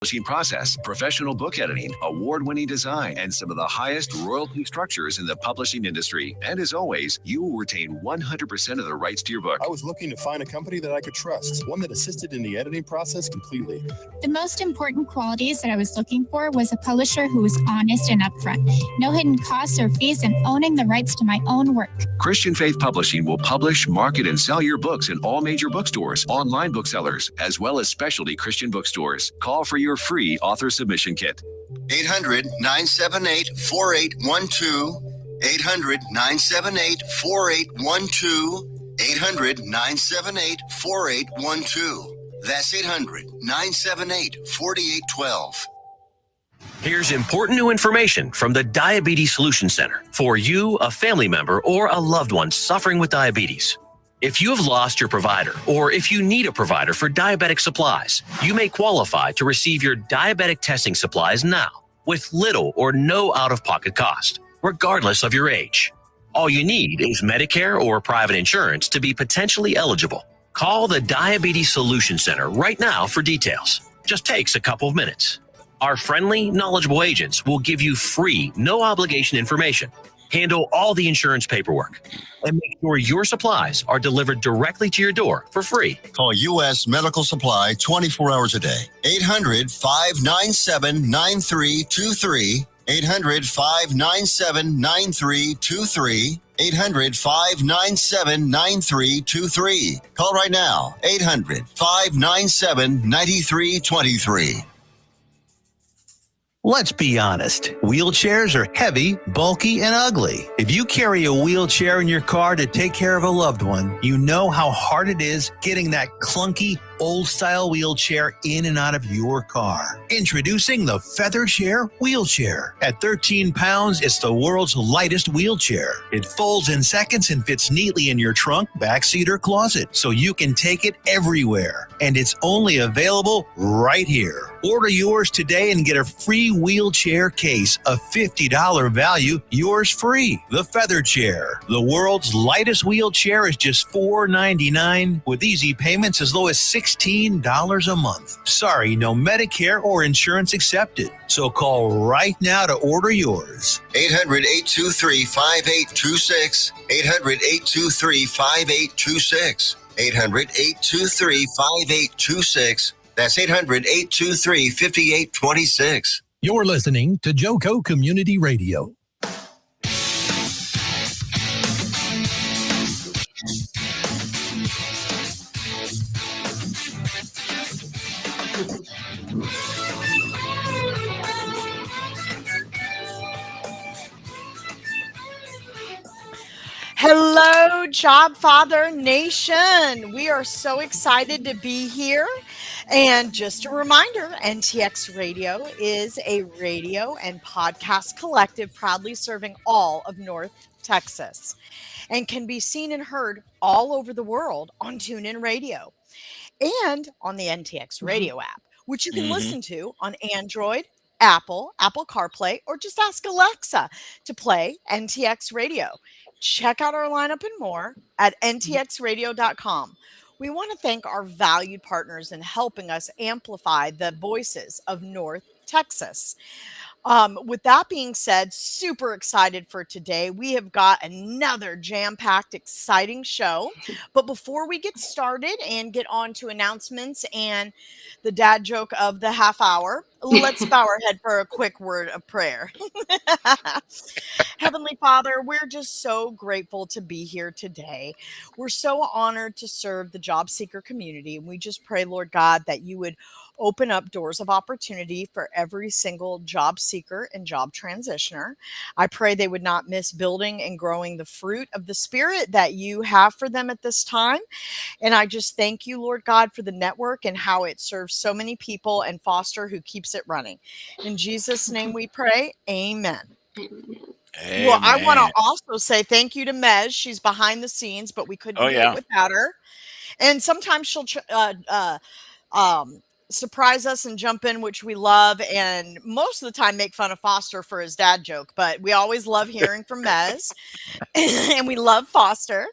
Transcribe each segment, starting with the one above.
publishing process, professional book editing, award-winning design, and some of the highest royalty structures in the publishing industry. And as always, you will retain 100% of the rights to your book. I was looking to find a company that I could trust, one that assisted in the editing process completely. The most important qualities that I was looking for was a publisher who was honest and upfront, no hidden costs or fees, and owning the rights to my own work. Christian Faith Publishing will publish, market, and sell your books in all major bookstores, online booksellers, as well as specialty Christian bookstores. Call for your free author submission kit. 800-978-4812. 800-978-4812. 800-978-4812. That's 800-978-4812. Here's important new information from the Diabetes Solution Center for you, a family member, or a loved one suffering with diabetes. If you have lost your provider, or if you need a provider for diabetic supplies, you may qualify to receive your diabetic testing supplies now with little or no out-of-pocket cost, regardless of your age. All you need is Medicare or private insurance to be potentially eligible. Call the Diabetes Solution Center right now for details. Just takes a couple of minutes. Our friendly, knowledgeable agents will give you free, no-obligation information, handle all the insurance paperwork, and make sure your supplies are delivered directly to your door for free. Call U.S. Medical Supply 24 hours a day. 800-597-9323. 800-597-9323. 800-597-9323. Call right now. 800-597-9323. Let's be honest. Wheelchairs are heavy, bulky, and ugly. If you carry a wheelchair in your car to take care of a loved one, you know how hard it is getting that clunky, old-style wheelchair in and out of your car. Introducing the Feather Chair Wheelchair. At 13 pounds, it's the world's lightest wheelchair. It folds in seconds and fits neatly in your trunk, backseat, or closet, so you can take it everywhere. And it's only available right here. Order yours today and get a free wheelchair case, a $50 value, yours free. The Feather Chair. The world's lightest wheelchair is just $4.99 with easy payments as low as $16 a month. Sorry, no Medicare or insurance accepted. So call right now to order yours. 800-823-5826. 800-823-5826. 800-823-5826. That's 800-823-5826. You're listening to Joco Community Radio. Hello, Jobfather Nation. We are so excited to be here. And just a reminder, NTX Radio is a radio and podcast collective proudly serving all of North Texas and can be seen and heard all over the world on TuneIn Radio and on the NTX Radio app, which you can listen to on Android, Apple CarPlay, or just ask Alexa to play NTX Radio. Check out our lineup and more at ntxradio.com. We want to thank our valued partners in helping us amplify the voices of North Texas. With that being said, super excited for today. We have got another jam-packed, exciting show. But before we get started and get on to announcements and the dad joke of the half hour, let's bow our head for a quick word of prayer. Heavenly Father, we're just so grateful to be here today. We're so honored to serve the job seeker community. And we just pray, Lord God, that you would open up doors of opportunity for every single job seeker and job transitioner. I pray they would not miss building and growing the fruit of the Spirit that you have for them at this time. And I just thank you, Lord God, for the network and how it serves so many people, and Foster, who keeps it running. In Jesus' name we pray. Amen. Amen. Well, I want to also say thank you to Mez. She's behind the scenes, but we couldn't do it without her. And sometimes she'll surprise us and jump in, which we love, and most of the time make fun of Foster for his dad joke, but we always love hearing from Mez. And we love Foster.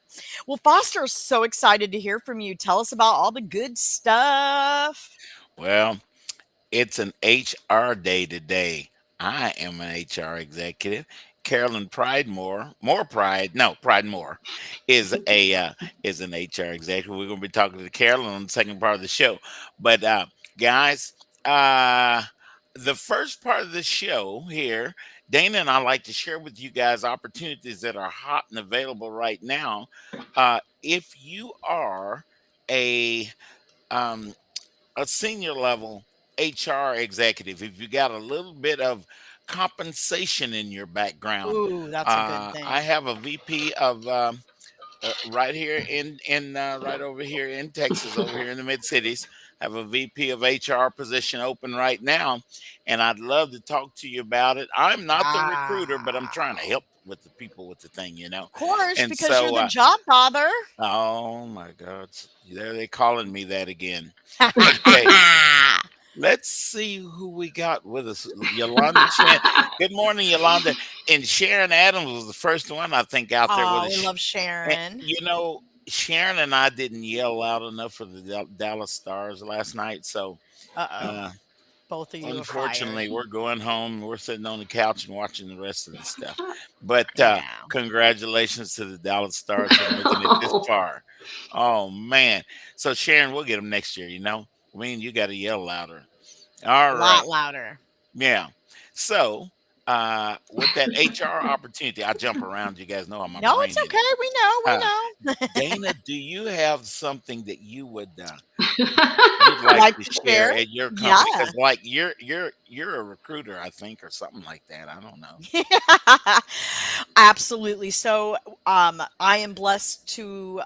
Well, Foster is so excited to hear from you. Tell us about all the good stuff. Well, It's an HR day today. I am an HR executive. Carolyn Pridemore, more Pride, no Pridemore, is an HR executive. We're going to be talking to Carolyn on the second part of the show. But guys, uh, the first part of the show here, Dana and I like to share with you guys opportunities that are hot and available right now. If you are a um, a senior level HR executive, if you got a little bit of compensation in your background, Ooh, that's a good I thing. have a VP of right here in right over here in Texas, over here in the mid cities. Have a VP of HR position open right now, and I'd love to talk to you about it. I'm not the recruiter, but I'm trying to Wow. help with the people with the thing, Of course, And because you're so, the job father. oh my God, there they calling me that again. Okay, let's see who we got with us. Yolanda Chan. Good morning, Yolanda. And Sharon Adams was the first one I think out there with Oh, we us. love And, Sharon. Sharon and I didn't yell loud enough for the Dallas Stars last night, so Uh-oh. uh, Both of you are fired. unfortunately, we're going home. We're sitting on the couch and watching the rest of the stuff. But Yeah. congratulations to the Dallas Stars for making it this far. Oh man! So Sharon, we'll get them next year. I mean, you got to yell louder. A All right. lot louder. Yeah. So, with that HR opportunity, I jump around. You guys know how my No, brain it's is. okay. We know. Uh, We know. Dana, do you have something that you'd like Like to to share share? at your Yeah. company? Because like you're a recruiter, I think, or something like that. I don't know. Absolutely. So, I am blessed to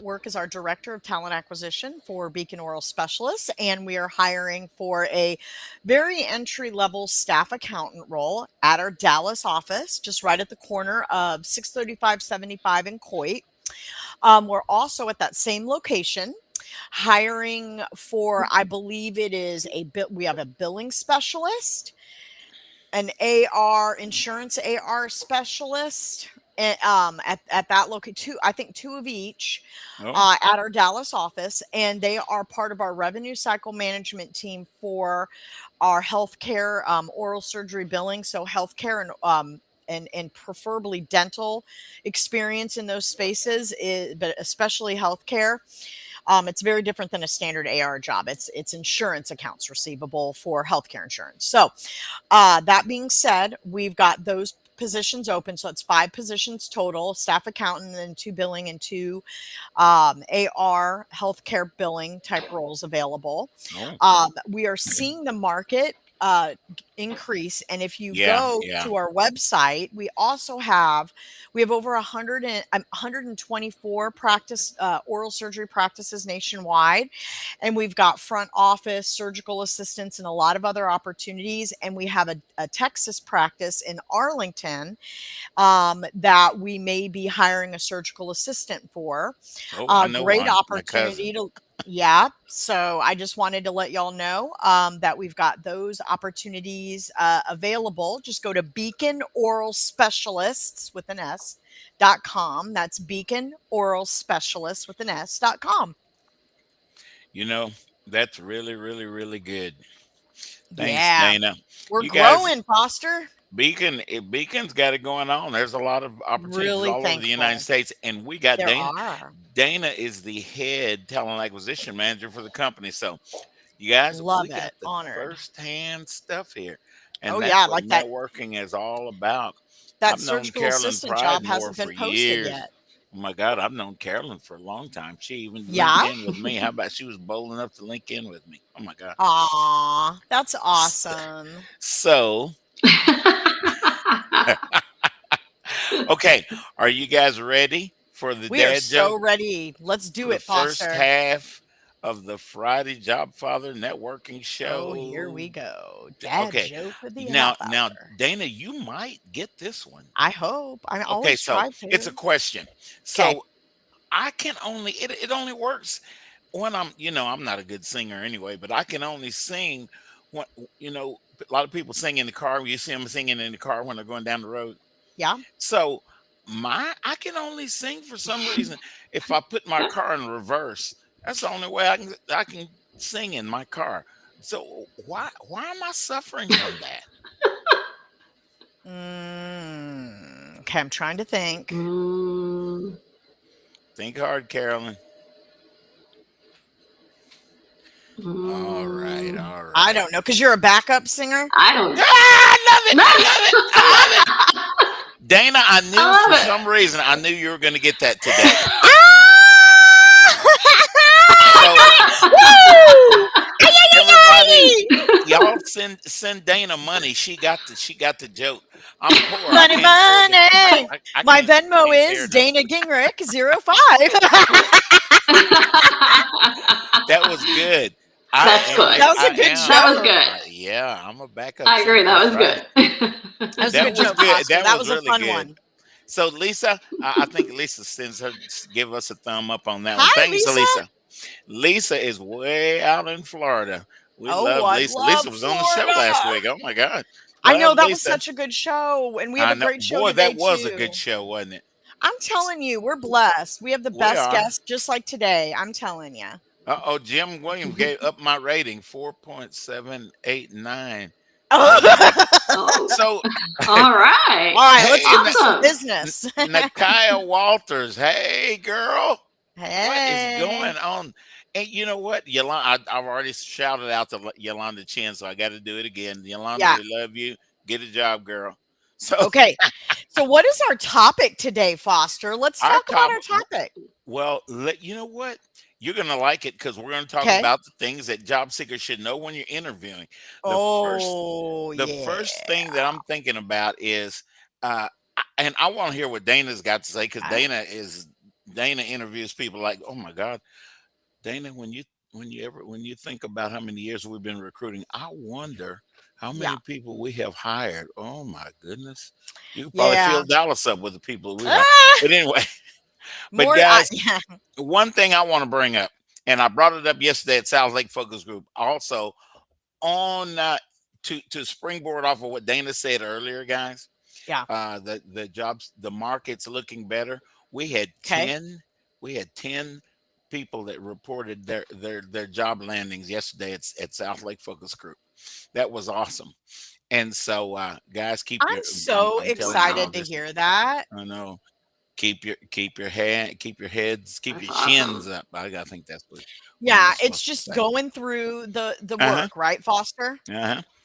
work as our director of talent acquisition for Beacon Oral Specialists, and we are hiring for a very entry level staff accountant role at our Dallas office, just right at the corner of 635 75 in Coit. We're also at that same location hiring for, I believe it is we have a billing specialist, an AR insurance AR specialist, at that location. I think two of each, Oh, at our Dallas office, and they are part of our revenue cycle management team for our healthcare, oral surgery billing. So healthcare and preferably dental experience in those spaces, but especially healthcare. It's very different than a standard AR job. It's insurance accounts receivable for healthcare insurance. So, that being said, we've got those positions open. So it's 5 positions total: staff accountant, and 2 billing, and 2 AR healthcare billing type roles available. oh, We are seeing the market increase, and if you yeah, go yeah. to our website, we have over 124 practice oral surgery practices nationwide, and we've got front office surgical assistants and a lot of other opportunities. And we have a Texas practice in Arlington, that we may be hiring a surgical assistant for. Oh, I know Great one. My cousin. opportunity to, yeah. So I just wanted to let y'all know, that we've got those opportunities available. Just go to Beacon Oral Specialists with an S.com. That's Beacon Oral Specialists with an S.com. You know, that's really, really, really good. Thanks, Yeah, Dana. we're You guys, growing, Foster. Beacon's got it going on. There's a lot of opportunities Really all over the United thankful. States, and we got There Dana. are. Dana is the head talent acquisition manager for the company. So, you guys, we Love got it. the Honored. first-hand stuff here, and Oh, yeah. that's what Like that. networking is all about. That I've known surgical Carolyn assistant job Pridemore hasn't for been posted years. yet. Oh my God, I've known Carolyn for a long time. She even linked Yeah? in with me. How about she was bold enough to link in with me? Oh my God. Aw, that's S- awesome. So, okay, are you guys ready for the We are dad so joke? ready. Let's For do the it, first Foster. half of the Friday Jobfather networking Oh, here show. we go. Dad Okay, joke with the now, half now, hour. Dana, you might get this one. I hope. I Okay, always so try it's a to. question. Okay. So I can only it only works when I'm not a good singer anyway, but I can only sing when a lot of people sing in the car. You see them singing in the car when they're going down the road. Yeah. So I can only sing for some reason if I put my car in reverse. That's the only way I can sing in my car. So why am I suffering from that? Okay, I'm trying to think. Think hard, Carolyn. All right, all right. I don't know, because you're a backup singer. I don't. I love it. I love it. I love it. Dana, I knew love for it. some reason I knew you were going to get that today. So, everybody, y'all send Dana money. She got the joke. I'm poor. Money, I can't money. afford it. My Venmo can't is tear Dana Gingerich 05. That was good. That's good. That was a good joke. That was good. Yeah, I'm a backup. I agree. singer. That was That's good. That was a That good was joke, good. Foster. That was a really fun good. one. So Lisa, I think Lisa give us a thumb up on that one. Hi, Thanks, Lisa. Lisa. Lisa is way out in Florida. We love I Lisa. love Lisa was on the show Florida. last week. Oh my God. I know Love that was Lisa. such a good show, and we have I a know. great show Boy, today that was too. a good show, wasn't it? I'm telling you, we're blessed. We have the We best are. guests, just like today. I'm telling you. Uh-oh, Jim Williams gave up my rating 4.789. Oh, So all right. All right, let's get to some Awesome. business. Nakia Walters, hey girl. Hey. What is going on? And you know what? Yolanda, I've already shouted out to Yolanda Chin, so I got to do it again. Yolanda, Yeah. we love you. Get a job, girl. So, Okay. So what is our topic today, Foster? Let's Our talk about our topic- topic. well, you know what? You're going to like it because we're going to talk Okay. about the things that job seekers should know when you're interviewing. The first thing that I'm thinking about is, and I want to hear what Dana's got to say because Dana interviews people like, oh my God, Dana, when you think about how many years we've been recruiting, I wonder how many people we have hired. Oh my goodness. You could probably fill Dallas up with the people we have. But anyway, but guys, one thing I want to bring up, and I brought it up yesterday at South Lake Focus Group, also on to springboard off of what Dana said earlier, guys. Yeah. The market's looking better. We had 10 people that reported their job landings yesterday at South Lake Focus Group. That was awesome. And so guys, I'm so excited to hear that. I know. Keep your heads, keep your chins up. I think that's what. Yeah, it's just going through the work, right, Foster?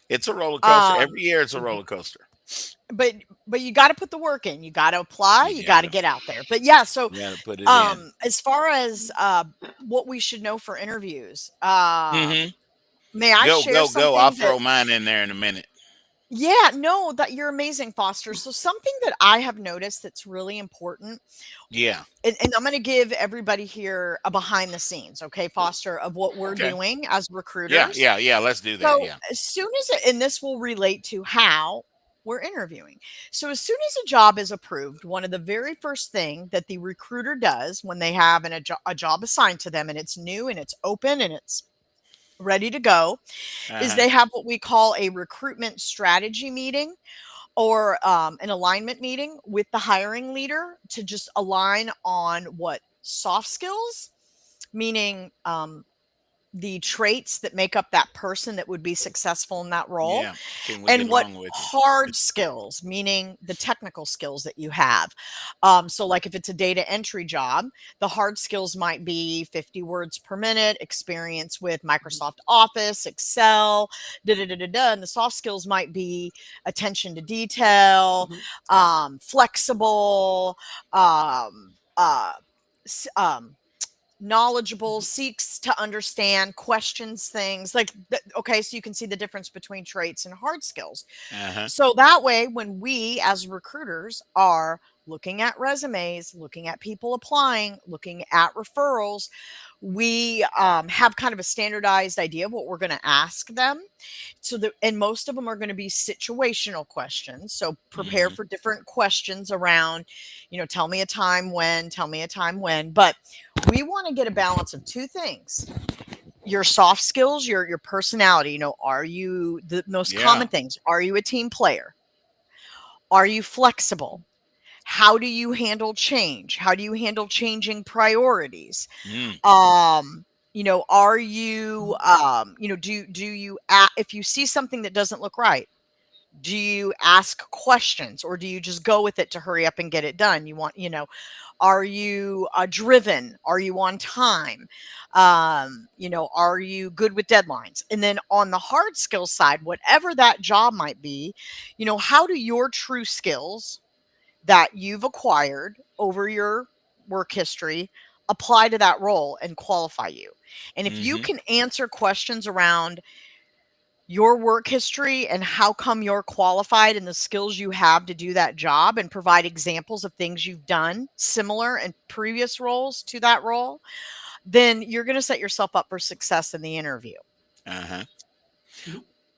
It's a roller coaster. Every year it's a roller coaster. But you got to put the work in. You got to apply. You got to get out there. But yeah, so put it in. as far as what we should know for interviews, may I share something? Go. I'll throw mine in there in a minute. Yeah, no, that you're amazing, Foster. So something that I have noticed that's really important. Yeah. And I'm going to give everybody here a behind the scenes, okay, Foster, of what we're doing as recruiters. Yeah. Let's do that. So yeah. As soon as and this will relate to how we're interviewing. So as soon as a job is approved, one of the very first thing that the recruiter does when they have a job assigned to them and it's new and it's open and it's ready to go is they have what we call a recruitment strategy meeting or an alignment meeting with the hiring leader to just align on what soft skills, meaning the traits that make up that person that would be successful in that role, and what hard skills, meaning the technical skills that you have. So like if it's a data entry job, the hard skills might be 50 words per minute, experience with Microsoft Office, Excel, and the soft skills might be attention to detail, flexible, knowledgeable, seeks to understand, questions things like okay, so you can see the difference between traits and hard skills. So that way when we as recruiters are looking at resumes, looking at people applying, looking at referrals, we have kind of a standardized idea of what we're going to ask them. So and most of them are going to be situational questions. So prepare for different questions around, tell me a time when, but we want to get a balance of two things. Your soft skills, your personality, are you the most common things? Are you a team player? Are you flexible? How do you handle change? How do you handle changing priorities? Are you, do you, if you see something that doesn't look right, do you ask questions or do you just go with it to hurry up and get it done? Are you driven? Are you on time? Are you good with deadlines? And then on the hard skills side, whatever that job might be, how do your true skills that you've acquired over your work history apply to that role and qualify you? And if you Mm-hmm. can answer questions around your work history and how come you're qualified and the skills you have to do that job and provide examples of things you've done similar in previous roles to that role, then you're going to set yourself up for success in the interview. Uh-huh.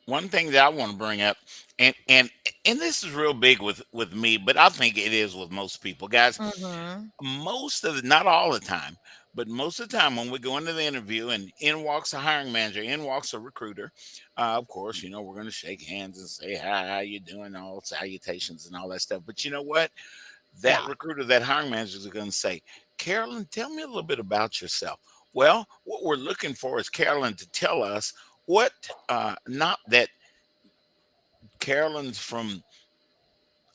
One thing that I want to bring up, and this is real big with me, but I think it is with most people, guys. Mm-hmm. Most of the, not all the time, but most of the time when we go into the interview and in walks a hiring manager, in walks a recruiter, of course, we're going to shake hands and say, hi, how you doing, all salutations and all that stuff. But you know what? That Yeah. recruiter, that hiring manager is going to say, Carolyn, tell me a little bit about yourself. Well, what we're looking for is Carolyn to tell us what, not that Carolyn's from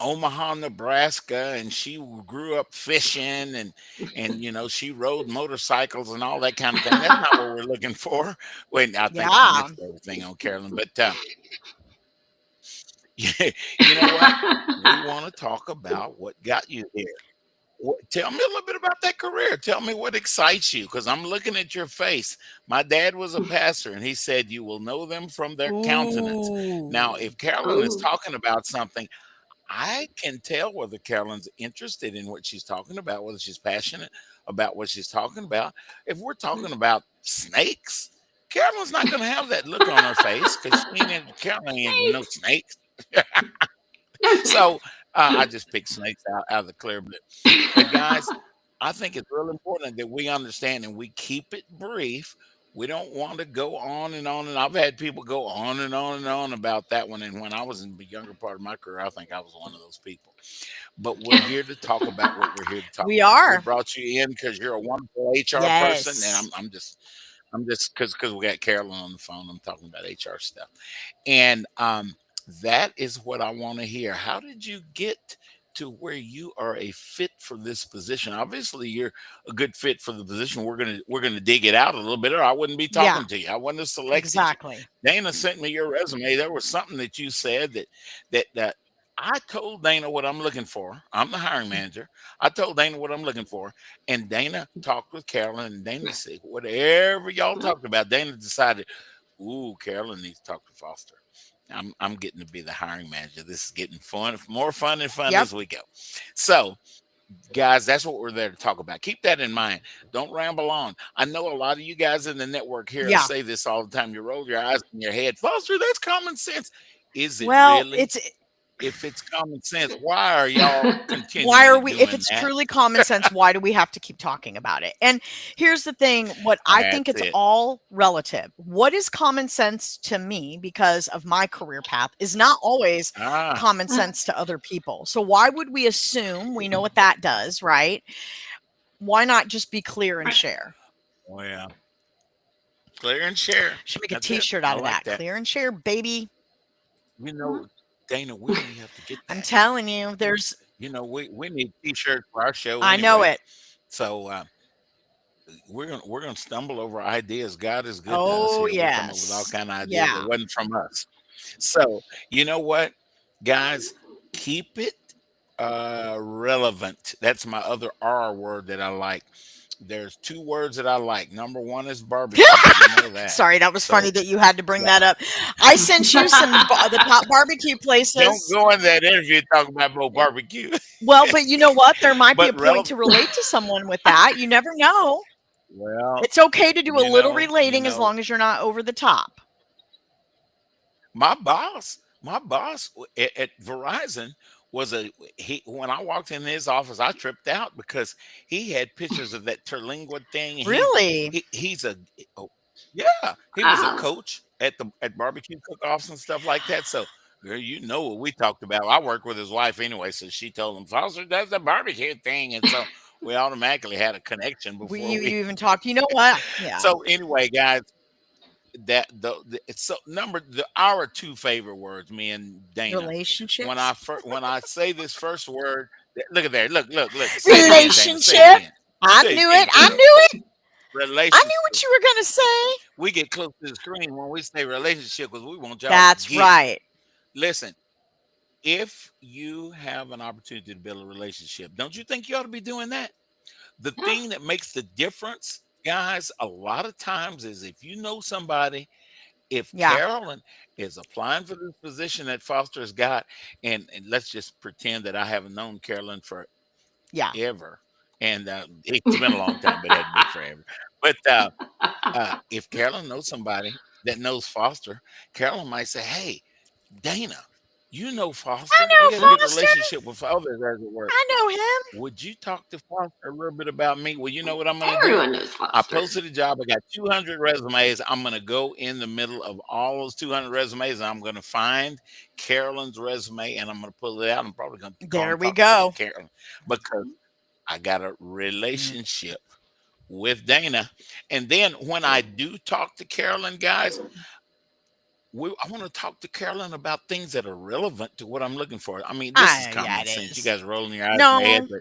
Omaha, Nebraska, and she grew up fishing and she rode motorcycles and all that kind of thing. That's not what we're looking for. Wait, I think I Yeah. missed everything on Carolyn, but you know what? We want to talk about what got you here. Tell me a little bit about that career. Tell me what excites you, because I'm looking at your face. My dad was a pastor, and he said you will know them from their countenance. Now, Ooh. if Carolyn is talking about something, I can tell whether Carolyn's interested in what she's talking about, whether she's passionate about what she's talking about. If we're talking about snakes, Carolyn's not going to have that look on her face because Carolyn ain't no snakes. So I just picked snakes out of the clear blue. But guys, I think it's real important that we understand and we keep it brief. We don't want to go on and on. And I've had people go on and on and on about that one. And when I was in the younger part of my career, I think I was one of those people. But we're here to talk about what we're here to talk We about. We are. brought you in because you're a wonderful HR person, and Yes. I'm just because we got Carolyn on the phone. I'm talking about HR stuff, and that is what I want to hear. How did you get to where you are a fit for this position? Obviously, you're a good fit for the position. We're gonna dig it out a little bit, or I wouldn't be Yeah. talking to you. I wouldn't have selected you. Exactly. Dana sent me your resume. There was something that you said that I told Dana what I'm looking for. I'm the hiring manager. I told Dana what I'm looking for, and Dana talked with Carolyn, and Dana said whatever y'all talked about. Dana decided, ooh, Carolyn needs to talk to Foster. I'm getting to be the hiring manager. This is getting fun, more fun and fun Yep. as we go. So, guys, that's what we're there to talk about. Keep that in mind. Don't ramble on. I know a lot of you guys in the network here Yeah. say this all the time. You roll your eyes in your head. Foster, that's common sense. Is it Well, really? If it's common sense, why are y'all why continually are we, if doing it's that? truly common sense, why do we have to keep talking about it? And here's the thing, what I think That's it's it. all relative. What is common sense to me because of my career path is not always Ah, common sense to other people. So why would we assume we know what that does, right? Why not just be clear and share? well, clear and share. Should make a That's it. t-shirt I out of like that. that. Clear and share, baby. You know, Dana, we may have to get I'm that. telling you, there's, We need t-shirts for our show I know anyway. it. So we're gonna stumble over ideas. God is good to us Oh, here. We come up with all yes. kind of ideas Yeah. that wasn't from us. So you know what, guys, keep it relevant. That's my other R word that I like. There's two words that I like. Number one is barbecue. You know that. Sorry, that was funny So that you had to bring that up. I sent you some the top barbecue don't places. go in that interview talking about no barbecue. Well, but you know what? There might be a But point to relate to someone with that. You never know. well, It's okay to do a little you relating as know, long as you're not over the top. my boss at Verizon was he when I walked in his office, I tripped out because he had pictures of that Terlingua thing. Really? He's a oh, yeah, he was a Wow. coach at barbecue cook-offs and stuff like that. So girl, you know what we talked about. I work with his wife anyway, so she told him Foster does the barbecue thing, and so we automatically had a connection We, before you, we. you even talked. You know what? Yeah. So anyway, guys, that it's so our two favorite words, me and Dana. Relationships. When I say this first word, look at there, look, say it again, Dana. Say it Relationship. again. I Say it knew it. again, I girl. knew it. I Relationship. knew what you were gonna say. We get close to the screen when we say relationship because we want y'all to That's get it. right. Listen, if you have an opportunity to build a relationship, don't you think you ought to be doing that? The Yeah. thing that makes the difference, guys, a lot of times is if you know somebody, if Yeah. Carolyn is applying for this position that Foster's got, and let's just pretend that I haven't known Carolyn Yeah. forever, and it's been a long time, but it hadn't been forever. But if Carolyn knows somebody that knows Foster, Carolyn might say, "Hey, Dana, you know I Foster. We got a know good Foster. relationship with Foster, as it were. I know him. Would you talk to Foster a little bit about me?" Well, you know what I'm going to do? Everyone knows I Foster. posted a job. I got 200 resumes. I'm going to go in the middle of all those 200 resumes, and I'm going to find Carolyn's resume, and I'm going to pull it out. I'm probably going to call There and we talk go. to Carolyn because I got a relationship with Dana. And then when I do talk to Carolyn, guys, I want to talk to Carolyn about things that are relevant to what I'm looking for. I mean, this is Yeah, common it sense. You is. guys rolling your eyes in my head, No.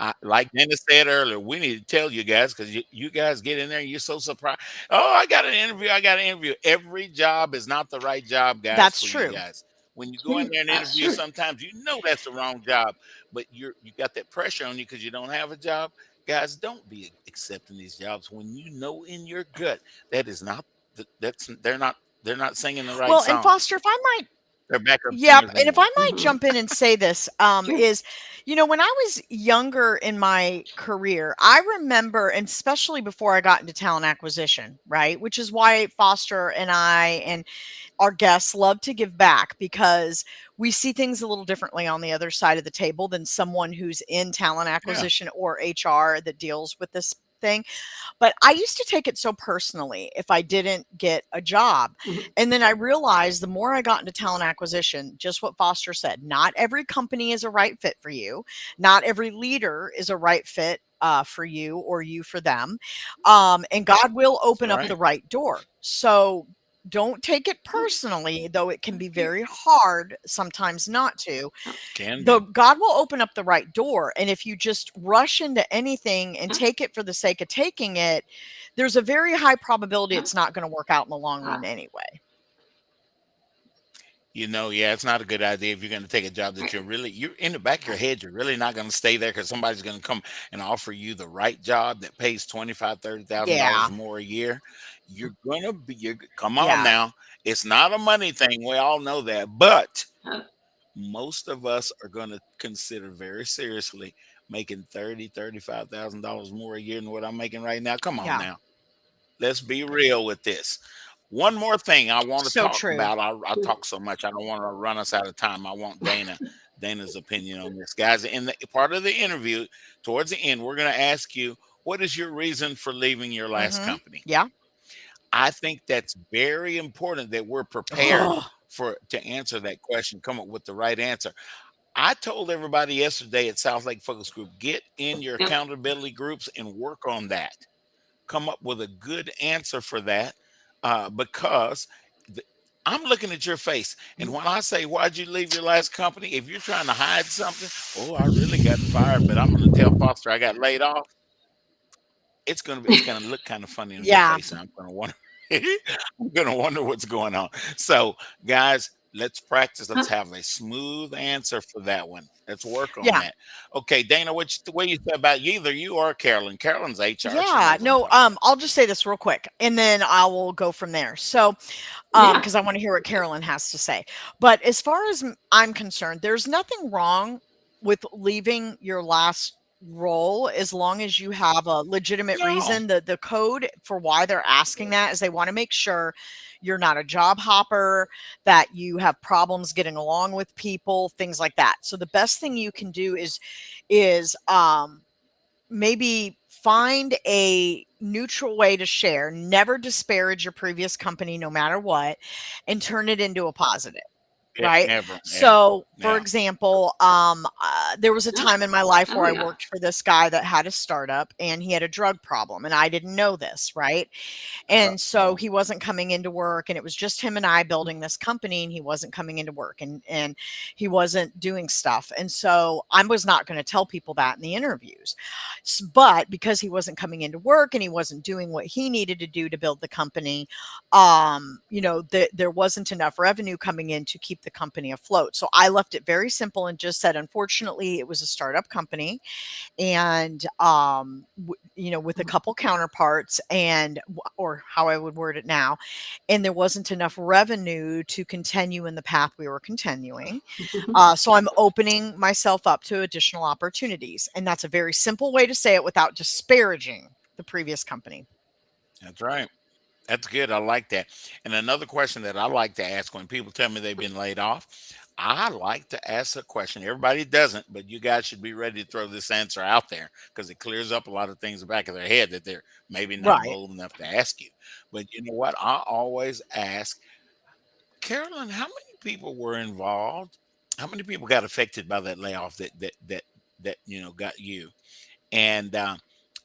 but like Dennis said earlier, we need to tell you guys because you guys get in there and you're so surprised. Oh, I got an interview. I got an interview. Every job is not the right job, guys, That's for you true. guys. When you go in there and That's interview, true. sometimes you know that's the wrong job, but you got that pressure on you because you don't have a job. Guys, don't be accepting these jobs when you know in your gut that is not that's they're not singing the right Well, and song. Foster, if I might, They're backup yep, singers and if anyway. I might jump in and say this, Sure. is, when I was younger in my career, I remember, and especially before I got into talent acquisition, right? Which is why Foster and I and our guests love to give back because we see things a little differently on the other side of the table than someone who's in talent Yeah. acquisition or HR that deals with this thing. But I used to take it so personally if I didn't get a job. Mhm. And then I realized the more I got into talent acquisition, just what Foster said, not every company is a right fit for you. Not every leader is a right fit for you or you for them. And God will open up Right. the right door. So don't take it personally, though it can be very hard sometimes not to. Can be. God will open up the right door, and if you just rush into anything and take it for the sake of taking it, there's a very high probability it's not going to work out in the long run anyway. Yeah, it's not a good idea if you're going to take a job that you're in the back of your head, you're really not going to stay there because somebody's going to come and offer you the right job that pays $25,000-$30,000 Yeah. more a year. You're going to come on Yeah. now. It's not a money thing. We all know that, but Huh. most of us are going to consider very seriously making $30,000-$35,000 more a year than what I'm making right now. Come on Yeah. now. Let's be real with this. One more thing I want to So talk true. about. I talk so much. I don't want to run us out of time. I want Dana's opinion on this. Guys, in the part of the interview, towards the end, we're going to ask you, what is your reason for leaving your last company? Yeah. I think that's very important that we're prepared Oh, to answer that question, come up with the right answer. I told everybody yesterday at South Lake Focus Group, get in your Yep. accountability groups and work on that. Come up with a good answer for that because I'm looking at your face. And when I say, why'd you leave your last company? If you're trying to hide something, oh, I really got fired, but I'm going to tell Foster I got laid off. It's going to look kind of funny on your yeah. face. And I'm going to wonder, I'm going to wonder what's going on. So guys, let's practice. Let's have a smooth answer for that one. Let's work on Yeah. that. Okay, Dana, what you say about either you or Carolyn? Carolyn's HR. She knows Yeah. what I'm No, talking about. I'll just say this real quick and then I will go from there. So, Yeah. because I want to hear what Carolyn has to say. But as far as I'm concerned, there's nothing wrong with leaving your last role as long as you have a legitimate No. reason. The code for why they're asking that is they want to make sure you're not a job hopper, that you have problems getting along with people, things like that. So the best thing you can do is maybe find a neutral way to share, never disparage your previous company no matter what, and turn it into a positive. right? Never. Yeah. So, for Yeah. example, there was a Yeah. time in my life Oh where I yeah. worked for this guy that had a startup and he had a drug problem, and I didn't know this, right? And so Oh. he wasn't coming into work, and it was just him and I building this company, and he wasn't coming into work, and he wasn't doing stuff. And so I was not going to tell people that in the interviews. But because he wasn't coming into work and he wasn't doing what he needed to do to build the company, there wasn't enough revenue coming in to keep the company afloat. So I left it very simple and just said, unfortunately, it was a startup company, and with a couple counterparts, or how I would word it now, and there wasn't enough revenue to continue in the path we were continuing. So I'm opening myself up to additional opportunities, and that's a very simple way to say it without disparaging the previous company. That's right. That's good. I like that. And another question that I like to ask when people tell me they've been laid off, I like to ask a question. Everybody doesn't, but you guys should be ready to throw this answer out there because it clears up a lot of things in the back of their head that they're maybe not Right. bold enough to ask you. But you know what? I always ask, Carolyn, how many people were involved? How many people got affected by that layoff that got you? And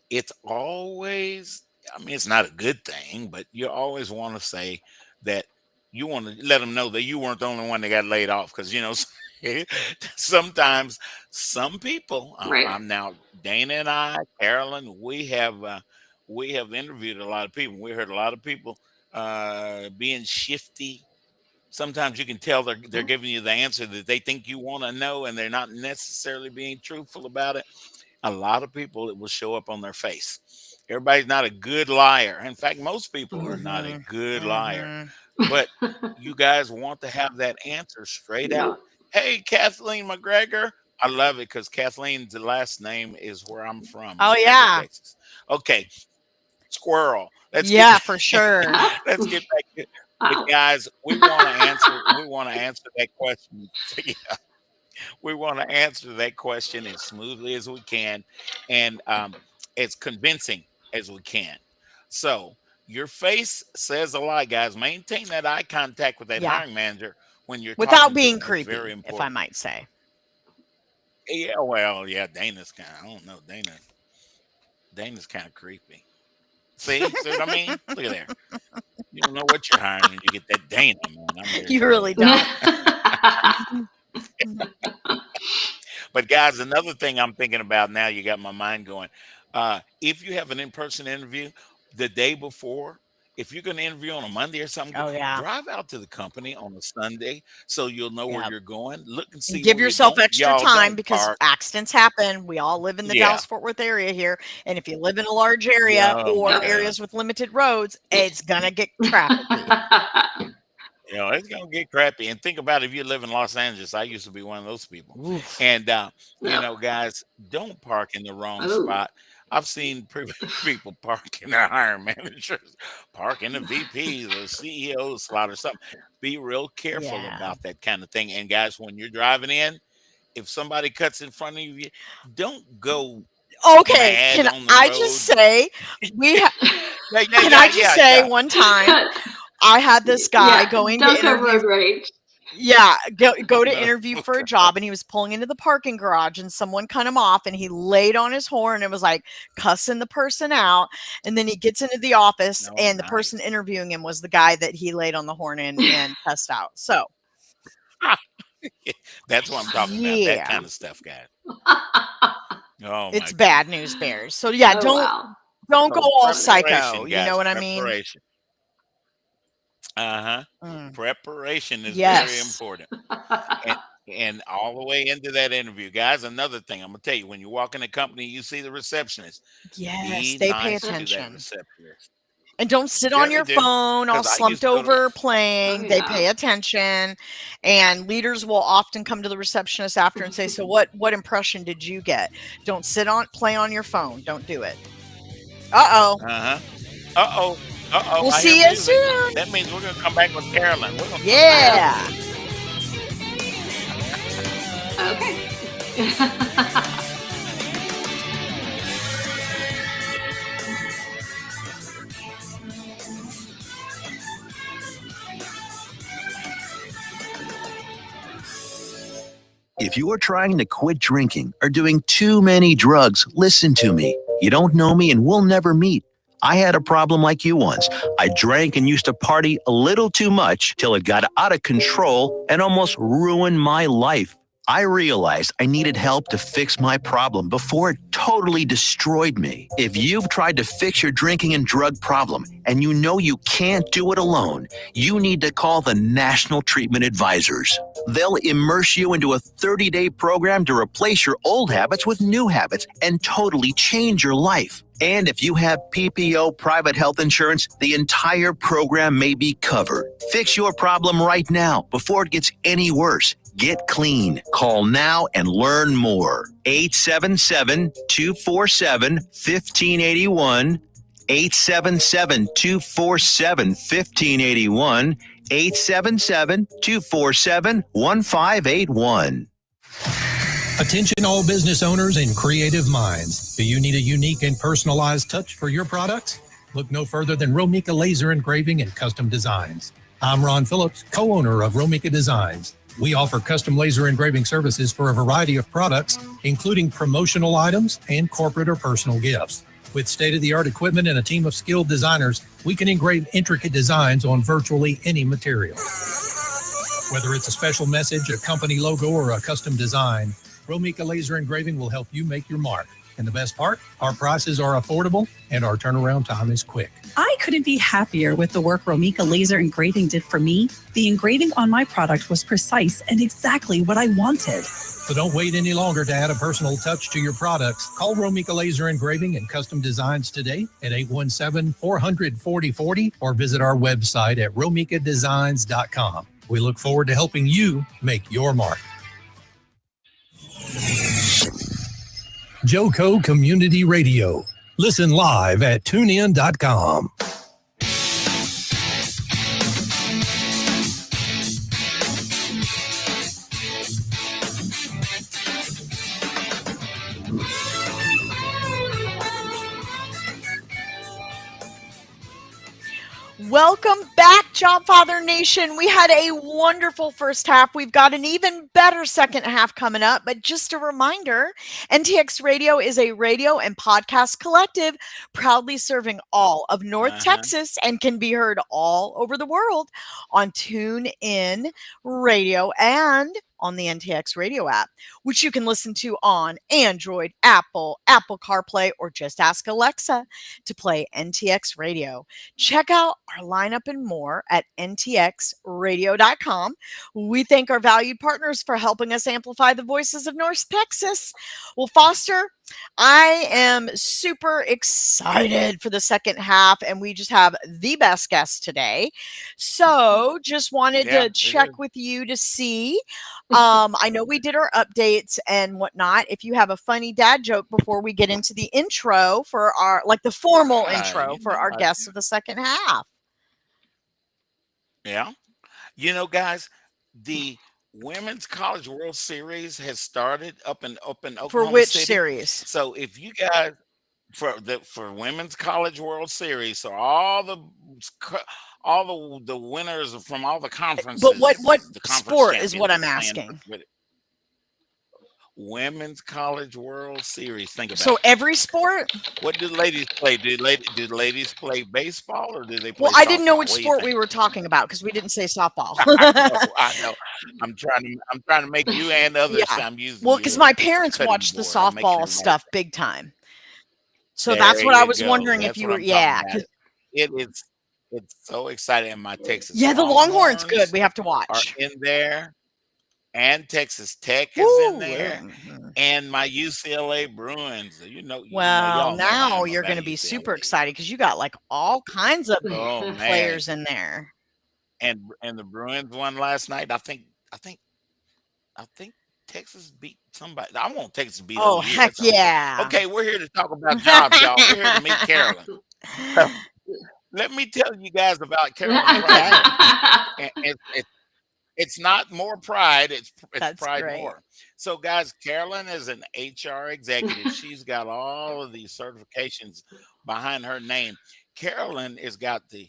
it's always, I mean, it's not a good thing, but you always want to say that you want to let them know that you weren't the only one that got laid off. Because, sometimes some people, Right. I'm now, Dana and I, Carolyn, we have interviewed a lot of people. We heard a lot of people being shifty. Sometimes you can tell they're Mhm. giving you the answer that they think you want to know, and they're not necessarily being truthful about it. A lot of people, it will show up on their face. Everybody's not a good liar. In fact, most people are not a Mm-hmm. good liar. Mm-hmm. But you guys want to have that answer straight Yeah. out. Hey, Kathleen McGregor. I love it because Kathleen's last name is where I'm from, Oh McGregor, yeah, Texas. Okay, squirrel. Let's get yeah, for sure. let's get back to but Oh. guys, we want to answer that question. We want to answer that question as smoothly as we can and as convincing as we can. So your face says a lot, guys. Maintain that eye contact with that Yeah, hiring manager when you're without talking to being them. It's very creepy, if I important. might say. Yeah, well, yeah, Dana's kind of, I don't know, Dana's kind of creepy. See what I mean? Look at there. You don't know what you're hiring when you get that Dana, man. I'm here to You tell really you. don't. But guys, another thing I'm thinking about now, you got my mind going. If you have an in-person interview the day before, if you're going to interview on a Monday or something, Oh yeah, drive out to the company on a Sunday so you'll know where yeah. you're going. Look and And see give where you're yourself going. extra Y'all time don't because park. accidents happen. We all live in the Yeah. Dallas Fort Worth area here, and if you live in a large area Oh my or Yep. God. areas with limited roads, it's gonna get trafficy. It's gonna get crappy. And think about if you live in Los Angeles. I used to be one of those people. Oof. And Yep. guys, don't park in the wrong Oh. spot. I've seen people park in their hiring managers, park in the VPs or CEO slot or something. Be real careful Yeah. about that kind of thing. And guys, when you're driving in, if somebody cuts in front of you, don't go Okay, mad can on the I just road. say we ha- Yeah, can I just say yeah. one time Cut. I had this guy Yeah. going to Don't go interview. road rage. Yeah, go to No, interview for a God. job, and he was pulling into the parking garage, and someone cut him off, and he laid on his horn and was like cussing the person out. And then he gets into the office, No, and the person nice. interviewing him was the guy that he laid on the horn and cussed out. So That's what I'm talking about. That yeah, kind of stuff, guys. Oh my it's goodness. bad news bears. So yeah, Oh wow. don't go So all psycho. preparation, You know guys. what I mean? Preparation. Uh-huh. Mm. Preparation is very Yes, important. And and all the way into that interview. Guys, another thing I'm gonna tell you, when you walk in a company, you see the receptionist. yes, Be they pay nice to that attention. receptionist. And don't sit Yeah, on they your do. phone all Because I used slumped to go to over Oh playing. They yeah. pay attention. And leaders will often come to the receptionist after and say, "So what impression did you get?" Don't play on your phone. Don't do it. Uh-oh. uh-huh. Uh-oh. Uh-oh. We'll I hear see you music. soon. That means we're gonna come back with Carolyn. We're gonna talk to Carolyn. Yeah. Okay. If you are trying to quit drinking or doing too many drugs, listen to me. You don't know me and we'll never meet. I had a problem like you once. I drank and used to party a little too much till it got out of control and almost ruined my life. I realized I needed help to fix my problem before it totally destroyed me. If you've tried to fix your drinking and drug problem and you know you can't do it alone, you need to call the National Treatment Advisors. They'll immerse you into a 30-day program to replace your old habits with new habits and totally change your life. And if you have PPO private health insurance, the entire program may be covered. Fix your problem right now before it gets any worse. Get clean. Call now and learn more. 877-247-1581. 877-247-1581. 877-247-1581. Attention all business owners and creative minds. Do you need a unique and personalized touch for your products? Look no further than Romika Laser Engraving and Custom Designs. I'm Ron Phillips, co-owner of Romika Designs. We offer custom laser engraving services for a variety of products, including promotional items and corporate or personal gifts. With state-of-the-art equipment and a team of skilled designers, we can engrave intricate designs on virtually any material. Whether it's a special message, a company logo, or a custom design, Romika Laser Engraving will help you make your mark. And the best part, our prices are affordable and our turnaround time is quick. I couldn't be happier with the work Romika Laser Engraving did for me. The engraving on my product was precise and exactly what I wanted. So don't wait any longer to add a personal touch to your products. Call Romika Laser Engraving and Custom Designs today at 817-400-4040 or visit our website at romikadesigns.com. We look forward to helping you make your mark. Joco Community Radio. Listen live at tunein.com. Welcome back, Jobfather Nation. We had a wonderful first half. We've got an even better second half coming up. But just a reminder, NTX Radio is a radio and podcast collective proudly serving all of North Texas and can be heard all over the world on TuneIn Radio and on the NTX Radio app, which you can listen to on Android, Apple CarPlay, or just ask Alexa to play NTX Radio. Check out our lineup and more at ntxradio.com. We thank our valued partners for helping us amplify the voices of North Texas. Well, Foster, I am super excited for the second half, and we just have the best guest today. So just wanted to check with you to see. I know we did our updates and whatnot. If you have a funny dad joke before we get into the intro for our, like the formal intro for our guests of the second half. Yeah. You know, guys, the Women's College World Series has started up in Oklahoma For which City. series? So if you guys for Women's College World Series, so all the winners from all the conferences. But what the conference sport is what champions I'm are playing asking? with it. Women's College World Series. Think about So it. every sport? What do the ladies play? Do the ladies play baseball or do they play Well, I didn't know softball? which What do you sport think? we were talking about because we didn't say softball. I know. I'm trying to make you and others. Yeah. I'm using Well, because your my parents cutting watched the board and make sure softball you're stuff big time. So There that's what I you was go. wondering if That's you what were. I'm Yeah. talking about. It's so exciting. And my Texas Yeah, the Longhorns good. Longhorns We have to are watch. in there, and Texas Tech is in Woo. there, and my UCLA Bruins. You know, Well, y'all know I now am you're about going to be super UCLA. excited because you got like all kinds of Oh man, players in there. and the Bruins won last night. I think Texas beat somebody. I want Texas to beat Oh, OU. heck That's all. yeah. Okay, we're here to talk about jobs, y'all. We're here to meet Carolyn. So, let me tell you guys about Carolyn Pridemore. And it's not more pride, it's That's great. Pridemore. So, guys, Carolyn is an HR executive. She's got all of these certifications behind her name. Carolyn she's got the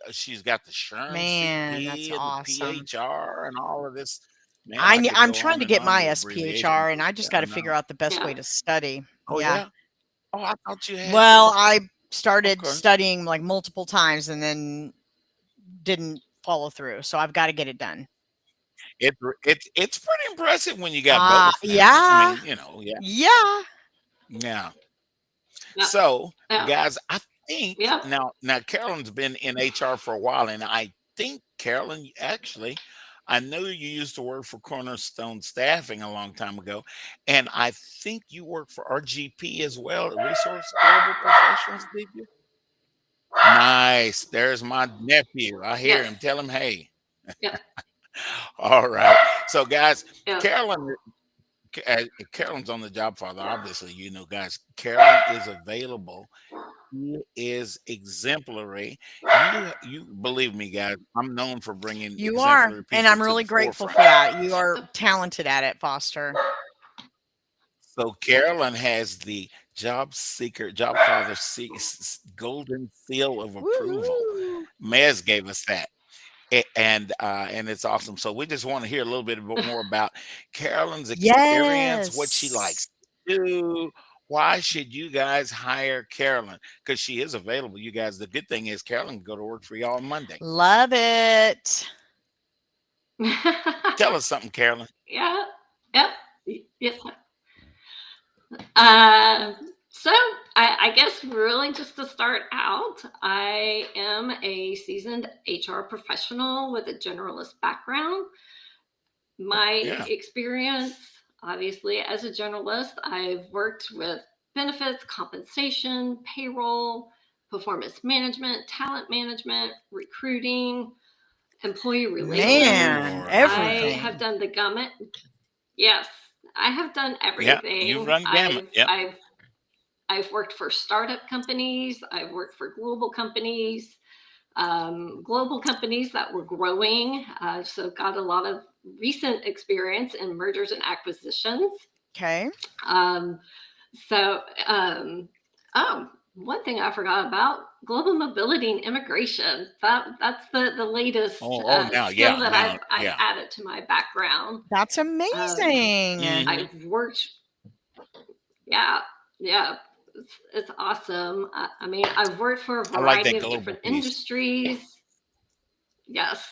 SHRM Man, that's CP and awesome. the PHR and all of this Man, I could I'm go trying on to and get on my with abbreviations. SPHR, and I just got to figure out the best way to study. Oh Yeah. yeah. Oh, I thought you had Well, yours. I started Okay. studying like multiple times and then didn't follow through. So I've got to get it done. It's pretty impressive when you got both now. Yeah. I mean, yeah. Yeah. Yeah. Yeah. So, Yeah. guys, I think Yeah. now Carolyn's been in HR for a while, and I think Carolyn, actually, I know you used to work for Cornerstone Staffing a long time ago, and I think you work for RGP as well, Resource Global Professionals, did you? Nice. There's my nephew. I hear Yes. him. Tell him, hey. Yeah. All right. So, guys, Yeah. Carolyn's on the Jobfather. Obviously, guys, Carolyn is available. He is exemplary. You believe me, guys. I'm known for bringing You are. exemplary And people I'm to really the grateful for forefront. that. You are talented at it, Foster. So Carolyn has the Jobfather golden seal of approval. Woo-hoo. Mez gave us that. And it's awesome. So we just want to hear a little bit more about Carolyn's experience, what she likes Yes. to do. Why should you guys hire Carolyn? Because she is available. You guys, the good thing is Carolyn can go to work for y'all on Monday. Love it. Tell us something, Carolyn. Yeah. Yep. Yes. So I guess really just to start out, I am a seasoned HR professional with a generalist background. My Yeah. experience, obviously, as a generalist, I've worked with benefits, compensation, payroll, performance management, talent management, recruiting, employee relations. Man, I everything. have done the gamut. Yes, I have done Yeah, everything. you run gamut. Yep. I've worked for startup companies. I've worked for global companies that were growing. So got a lot of recent experience in mergers and acquisitions. Okay. Oh, one thing I forgot about: global mobility and immigration. That's the latest now, skill yeah, that now, I've yeah. added to my background. That's amazing. Mhm. I've worked. Yeah. It's awesome. I mean, I've worked for a I like that variety of global different piece. industries. Yes.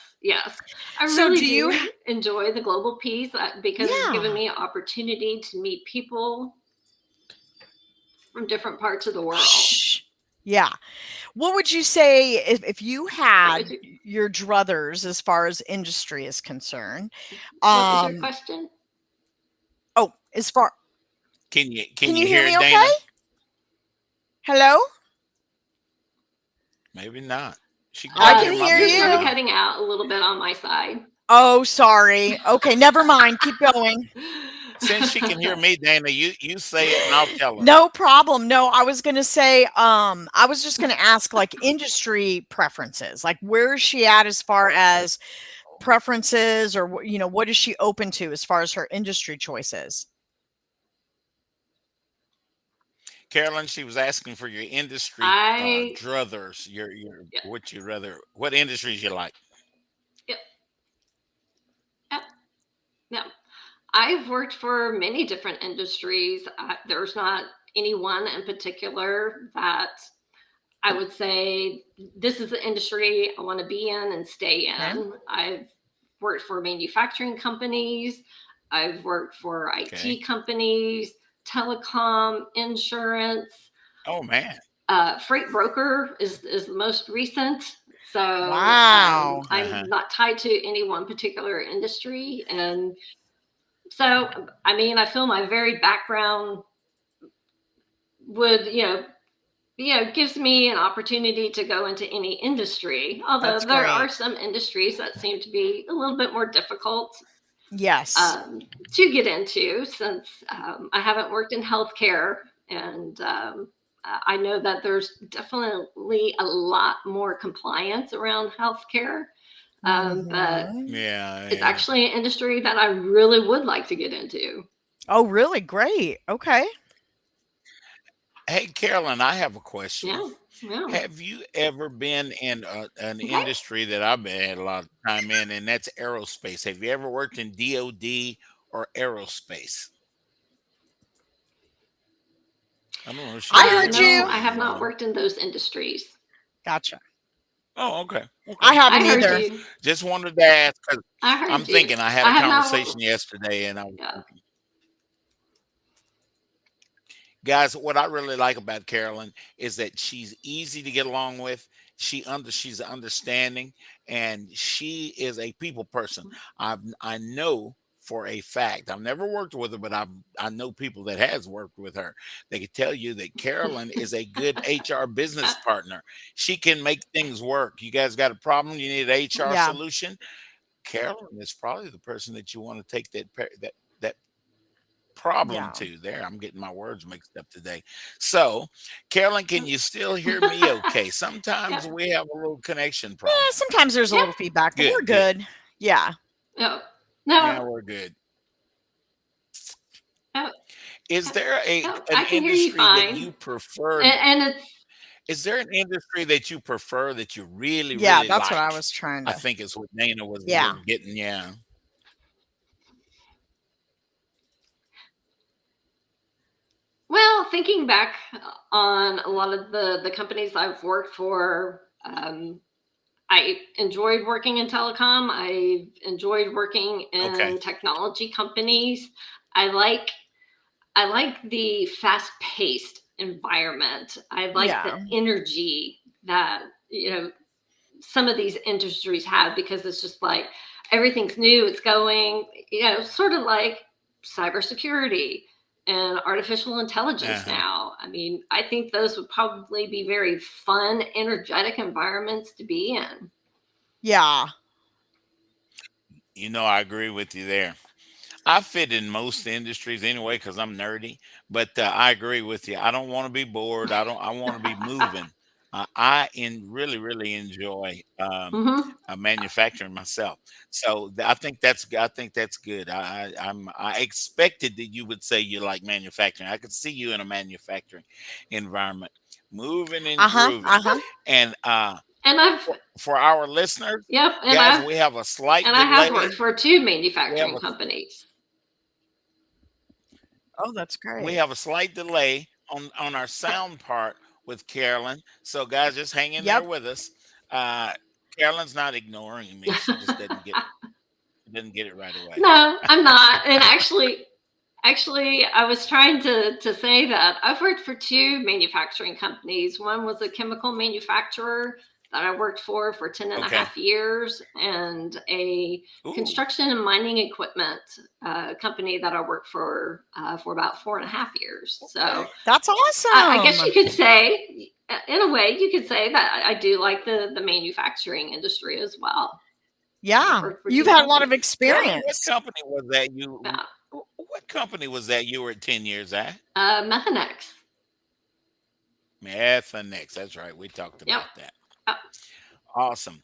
I So really do you do enjoy the global piece because it's given Yeah. me an opportunity to meet people from different parts of the world. Shh. Yeah. What would you say if you What had was your, your druthers as far as industry is concerned? what was your question? Oh, as far Can you Can you hear hear me Dana? okay? Hello? Maybe not. She I couldn't can hear my hear You're baby sort of you. now. cutting out a little bit on my side. Oh, sorry. Okay, never mind. Keep going. Since she can hear me, Dana, you say it and I'll tell her. No problem. No, I was gonna say, I was just gonna ask like industry preferences. Like where is she at as far as preferences or what is she open to as far as her industry choices? Carolyn, she was asking for your industry I druthers. Your yeah, what industries you like? yeah, yeah, yeah. I've worked for many different industries. There's not any one in particular that I would say this is the industry I want to be in and stay Okay. in. I've worked for manufacturing companies. I've worked for Okay. IT companies, telecom, insurance. Oh man. Freight broker is the most recent. So Wow. I'm not tied to any one particular industry. And so, I mean, I feel my varied background would, gives me an opportunity to go into any industry. Although That's there are great. some industries that seem to be a little bit more difficult Yes. to get into since I haven't worked in healthcare. And I know that there's definitely a lot more compliance around healthcare. But Mhm. Yeah, it's yeah. actually an industry that I really would like to get into. Oh, really? Great. Okay. Hey, Carolyn, I have a question. Yeah. Yeah. Have you ever been in an Okay. industry that I've been had a lot of time in, and that's aerospace? Have you ever worked in DoD or aerospace? I don't know if she I can heard hear me No, you. or I have not. not worked in those industries. Gotcha. Oh, okay. I Okay. haven't I heard either. you. Just wanted to ask because I I'm heard you. thinking I had I a have not. conversation yesterday, and I was Yeah. thinking, guys, what I really like about Carolyn is that she's easy to get along with. She's understanding, and she is a people person. I know for a fact. I've never worked with her, but I know people that has worked with her. They can tell you that Carolyn is a good HR business partner. She can make things work. You guys got a problem? You need an HR Yeah. solution? Carolyn is probably the person that you want to take that problem Yeah. to. There, I'm getting my words mixed up today. So, Carolyn, can you still hear me okay? Sometimes Yep. we have a little connection Yeah, problem. sometimes there's a Yep. little feedback, but we're Good, good. good. Yeah. No. Yeah, No. we're good. No. Is there No. an I can hear you industry that fine. you prefer? And it's Is there an industry that you prefer that you really, Yeah, really that's what I like? was trying I to. think is what Dana was Yeah. getting. Yeah. well, thinking back on a lot of the companies I've worked for, I enjoyed working in telecom. I enjoyed working Okay. in technology companies. I like the fast-paced environment. I like the Yeah. energy that, some of these industries have, because it's just like everything's new, it's going, sort of like cybersecurity and artificial intelligence Uh-huh. now. I mean, I think those would probably be very fun, energetic environments to be in. Yeah. I agree with you there. I fit in most industries anyway because I'm nerdy. But I agree with you. I don't want to be bored. I want to be moving. Really really enjoy Hmm. manufacturing myself. So I think that's good. I expected that you would say you like manufacturing. I could see you in a manufacturing environment, moving and Uh-huh. grooving. Uh-huh. And And I've, for our listeners, yep, guys, we have a slight and I have worked delay. for two We have manufacturing a companies. Oh, that's we great. have a slight delay on our sound part with Carolyn. So guys, just hang in there Yep. with us. Uh, Carolyn's not ignoring me. She just didn't get it right away. No, I'm not. And actually, I was trying to say that I've worked for two manufacturing companies. One was a chemical manufacturer that I worked for 10 and a Okay. half years, and a Ooh. construction and mining equipment company that I worked for about 4.5 years. So Okay. That's I guess you awesome. could say, in a way, you could say that I do like the manufacturing industry as well. I've Yeah. worked for You've two had a lot of companies. Carolyn, experience. Yeah. what company was that you were 10 years at? Methanex. Methanex. That's right. We talked Yep. about that. Uh, Awesome.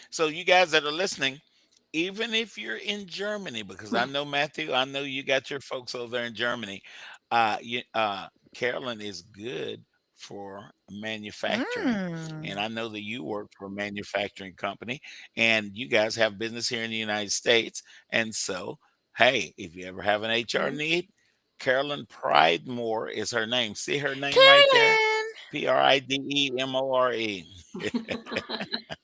So you guys that are listening, even if you're in Germany, because I know Matthew, I know you got your folks over there in Germany. Carolyn is good for manufacturing, and Mm. I know that you work for a manufacturing company, and you guys have business here in the United States. And so, hey, if you ever have an HR mhm. need, Carolyn Pridemore is her name. See her name right there, Carolyn. Pridemore.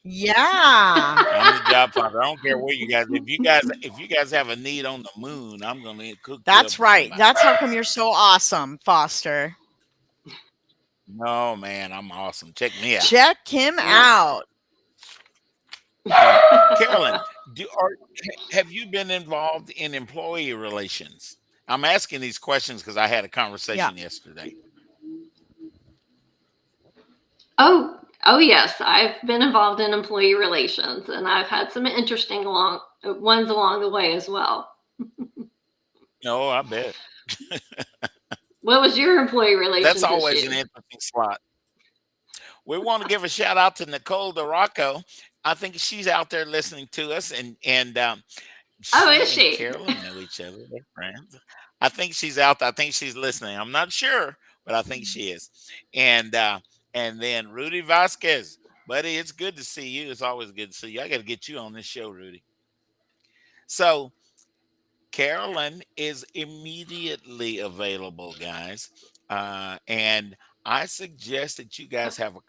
Yeah. I'm the Jobfather. I don't care where you guys. If you guys have a need on the moon, I'm gonna hook you up That's with right. somebody. That's how come you're so awesome, Foster. No man, I'm awesome. Check me out. Check him Yep. out. Carolyn, have you been involved in employee relations? I'm asking these questions because I had a Yeah. conversation yesterday. Oh yes, I've been involved in employee relations, and I've had some interesting ones along the way as well. No, I bet. What was your employee That's relations always an issue? interesting slot. We want to give a shout out to Nicole DeRocco. I think she's out there listening to us, and Oh, is she and she? Carolyn know each other. They're friends. I think she's out there. I think she's listening. I'm not sure, but I think she is. And And then Rudy Vasquez. Buddy, it's good to see you. It's always good to see you. I got to get you on this show, Rudy. So Carolyn is immediately available, guys. And I suggest that you guys have a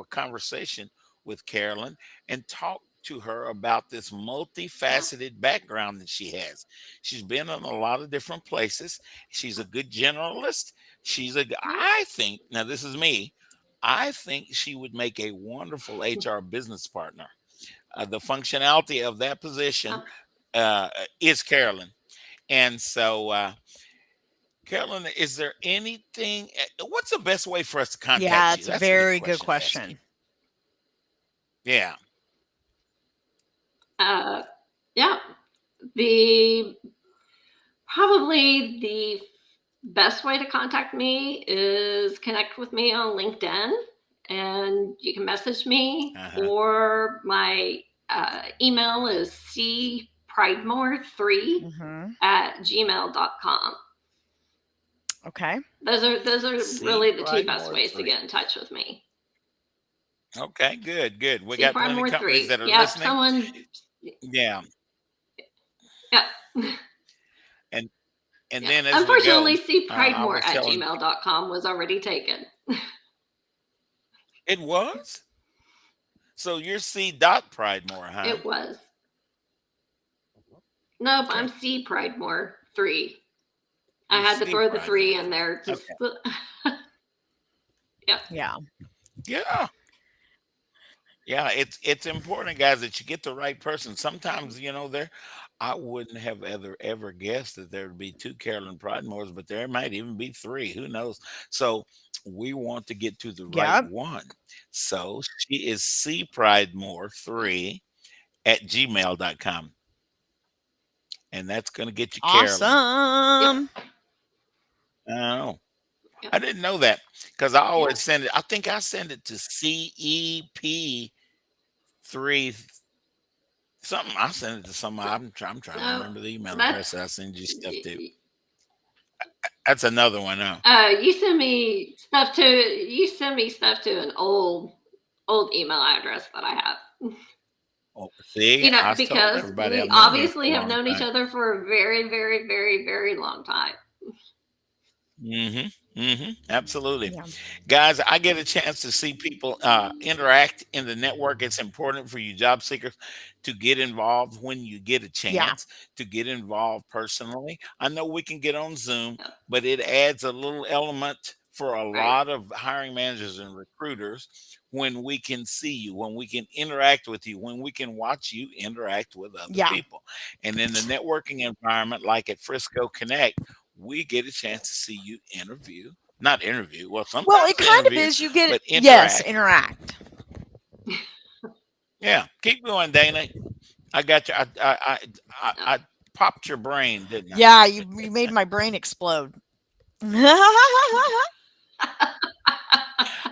conversation with Carolyn and talk to her about this multifaceted background that she has. She's been in a lot of different places. She's a good generalist. I think, now this is me, I think she would make a wonderful HR business partner. The functionality of that position is Carolyn. And so, Carolyn, is there anything? What's the best way for us to contact Yeah, you? it's a That's very good good question to ask you. question. Yeah. Yeah, probably the best way to contact me is connect with me on LinkedIn, and you can message me, or my email is cpridemore3@gmail.com. Okay. Those are really the two best ways to get in touch with me. Okay, good. We got plenty of companies that are listening. Yeah. And then as unfortunately, we go, cpridemore@gmail.com was already taken. It was? So you're C.Pridemore, huh? It was. Nope, I'm C Pridemore 3. I had to throw the 3 in there. Just Yeah. Yeah, it's important, guys, that you get the right person. Sometimes, I wouldn't have ever guessed that there would be 2 Carolyn Pridemores, but there might even be 3. Who knows? So we want to get to the right one. So she is cpridemore3@gmail.com. And that's going to get you Carolyn. Awesome. Oh, I didn't know that, because I always send it. I think I send it to CEP3 something. I send it to somebody. I'm trying to remember the email address that I send you stuff to. That's another one, huh? You send me stuff to an old email address that I have. Oh, see, because we obviously have known each other for a very, very, very, very long time. Absolutely. Guys, I get a chance to see people interact in the network. It's important for you job seekers to get involved when you get a chance to get involved personally. I know we can get on Zoom, but it adds a little element for a lot of hiring managers and recruiters when we can see you, when we can interact with you, when we can watch you interact with other people. And in the networking environment, like at Frisco Connect, we get a chance to see you not interview. Well, sometimes it kind of is. You get interact. Yeah, keep going, Dana. I got you. I popped your brain, didn't I? Yeah, you made my brain explode.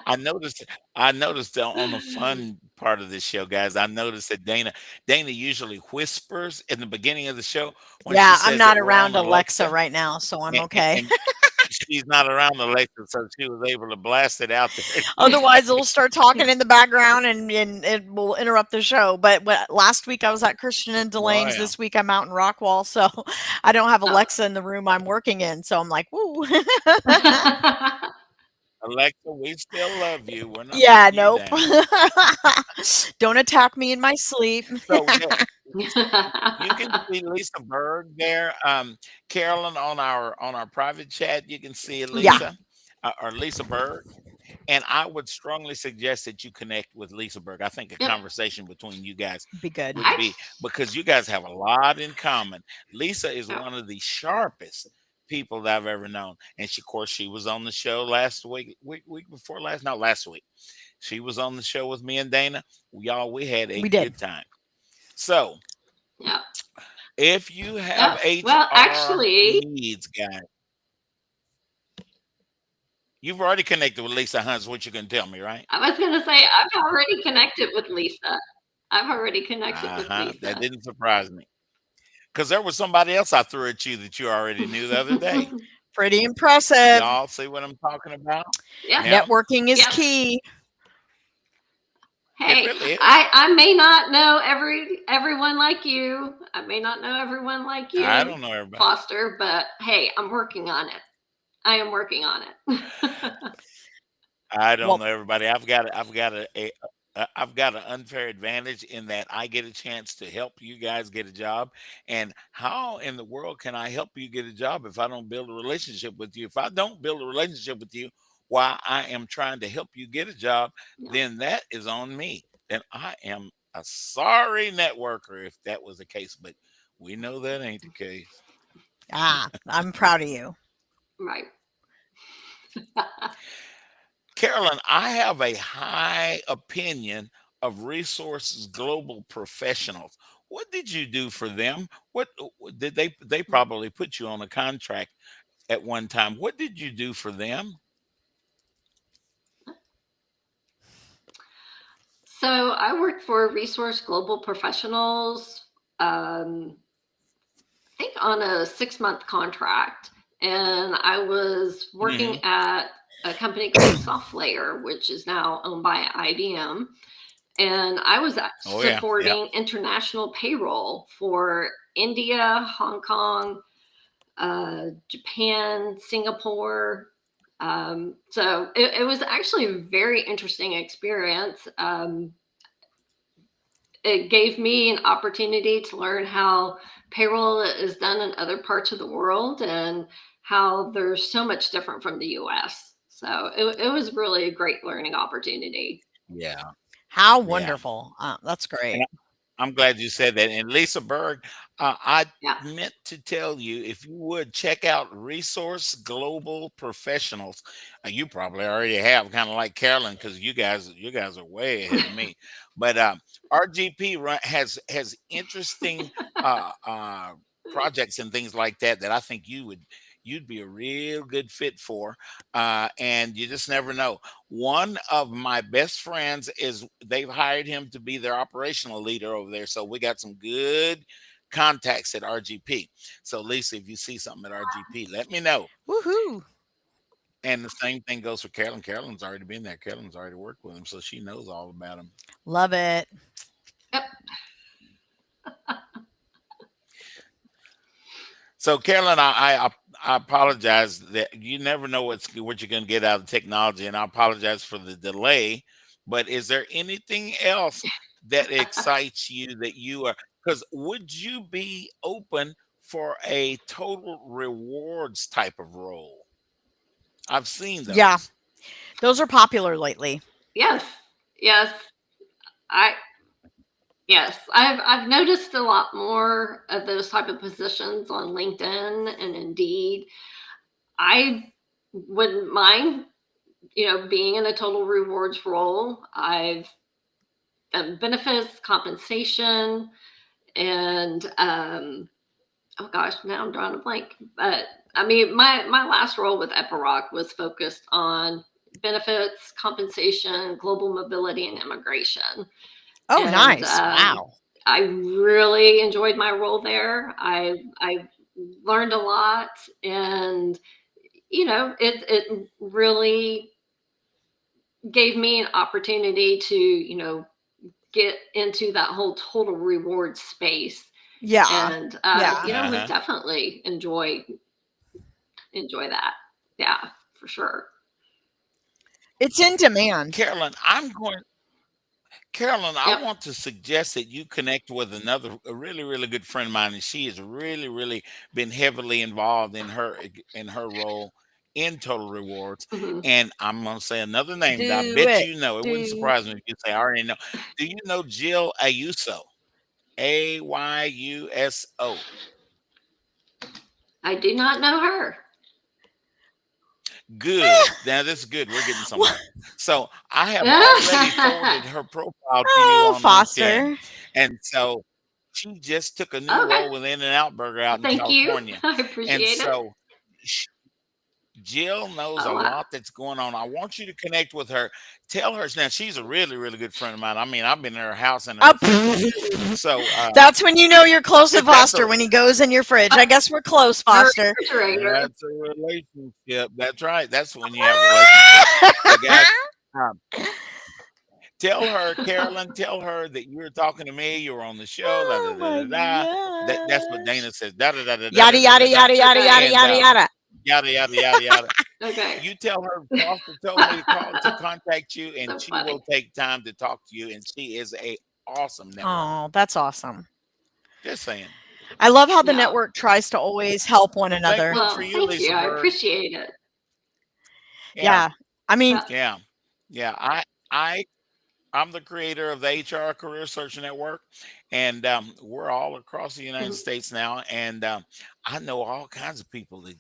I noticed on the fun part of this show, guys, I noticed that Dana usually whispers in the beginning of the show. When she says I'm not around Alexa right now, so I'm okay. And she's not around Alexa, so she was able to blast it out there. Otherwise, it'll start talking in the background and it will interrupt the show. But last week I was at Christian and Delane's. This week I'm out in Rockwall, so I don't have Alexa in the room I'm working in. So I'm like, woo. Alexa, we still love you. We're not nope. Don't attack me in my sleep. So you can see Lisa Berg there. Carolyn, on our private chat, you can see Lisa or Lisa Berg. And I would strongly suggest that you connect with Lisa Berg. I think a conversation between you guys be good. Would be, because you guys have a lot in common. Lisa is one of the sharpest people that I've ever known. And of course, she was on the show last week before last. No, last week. She was on the show with me and Dana. We had a good time. So, if you have HR needs, guys, you've already connected with Lisa Hunt, is what you can tell me, right? I was going to say, I've already connected with Lisa. That didn't surprise me, because there was somebody else I threw at you that you already knew the other day. Pretty impressive. Y'all see what I'm talking about? Yeah. Yep. Networking is Yep. key. Hey, really is. I may not know everyone like you. I may not know everyone like you, I don't know everybody. Foster, but hey, I'm working on it. I am working on it. I don't Well, know everybody. I've got an unfair advantage in that I get a chance to help you guys get a job. And how in the world can I help you get a job if I don't build a relationship with you? If I don't build a relationship with you while I am trying to help you get a job, Yeah. then that is on me. Then I am a sorry networker if that was the case. But we know that ain't the case. I'm proud of you. Right. Carolyn, I have a high opinion of Resources Global Professionals. What did you do for them? What did they probably put you on a contract at one time? What did you do for them? So I worked for Resource Global Professionals, I think on a 6-month contract. And I was working Mhm. at a company called SoftLayer, which is now owned by IBM. And I was Oh yeah, yeah. supporting international payroll for India, Hong Kong, Japan, Singapore. So it was actually a very interesting experience. It gave me an opportunity to learn how payroll is done in other parts of the world and how there's so much different from the US. So it was really a great learning opportunity. Yeah. How Yeah. wonderful. That's And great. I'm glad you said that. And Lisa Berg, I Yeah. meant to tell you if you would check out Resource Global Professionals. You probably already have, kind of like Carolyn, because you guys are way ahead of me. But RGP has interesting projects and things like that I think you'd be a real good fit for. And you just never know. One of my best friends they've hired him to be their operational leader over there. So we got some good contacts at RGP. So Lisa, if you see something at RGP, let me know. Woohoo. And the same thing goes for Carolyn. Carolyn's already been there. Carolyn's already worked with him, so she knows all about him. Love it. Yep. So Carolyn, I apologize that you never know what you're going to get out of technology, and I apologize for the delay. But is there anything else that excites you that you are? Because would you be open for a total rewards type of role? I've seen Yeah. those. Those are popular lately. Yes. Yes. I Yes, I've noticed a lot more of those type of positions on LinkedIn and Indeed. I wouldn't mind, being in a total rewards role. I've done benefits, compensation, and oh gosh, now I'm drawing a blank. But I mean, my last role with Epiroc was focused on benefits, compensation, global mobility, and immigration. Oh, And nice. Wow. I really enjoyed my role there. I learned a lot, and it really gave me an opportunity to get into that whole total reward space, Yeah. and Yeah. would Uh-huh. definitely enjoy that. Yeah, for sure. It's in demand. Carolyn, I Yep. want to suggest that you connect with a really, really good friend of mine, and she has really, really been heavily involved in her role in Total Rewards. Hmm. And I'm going to say another name that I Do bet it. you know. It wouldn't Do. surprise me if you say I already know. Do you know Jill Ayuso? Ayuso. I do not know her. Good. Now this is good. We're getting What? somewhere. So I have already forwarded her profile to you Oh, on LinkedIn. Foster. And so she just took a new Okay. role with In-N-Out Burger out in Thank you. California. I And appreciate it. so sh- Jill knows a Oh, wow. lot that's going on. I want you to connect with her. Tell her now she's a really, really good friend of mine. I mean, I've been in her house and her fridge. So That's when you know you're close to that's Foster, when he goes in your fridge. I guess we're close, Her Foster. refrigerator. that's a relationship. That's right. That's when you have a relationship. But guys, um, tell her, Carolyn, tell her that you're talking to me. You're on the show. Da, da, Oh da, my da, da. That's what Dana gosh. says. Da, da, da, da, da, Yada, da, da, yada, da, da. yada, yada, yada, Okay. And yada, yada. yada, yada, yada, yada. Okay. You tell her Foster told me to contact you, and So she funny. will take time to talk to you. And she is a awesome networker. Oh, that's awesome. Just saying. I love how the Yeah. network tries to always help one Same another. goes Well, for you, thank Lisa you. I Bird. appreciate it. Yeah, Yeah. I mean, Yeah. yeah. I'm the creator of the HR Career Search Network, and we're all across the United Mhm. States now. And I know all kinds of people that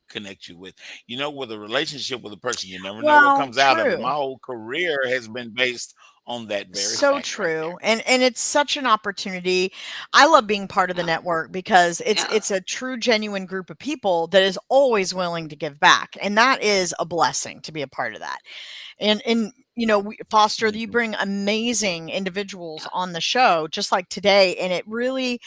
connect you with. You know, with a relationship with a person, you never know what well, comes out of it. My true. whole career has been based on that very So fact right there. true. And it's such an opportunity. I love being part of the Yeah. network because it's Yes. a true genuine group of people that is always willing to give back. And that is a blessing to be a part of that. And you know, Foster, you Mhm. bring amazing individuals Yeah. on the show just like today, and it really,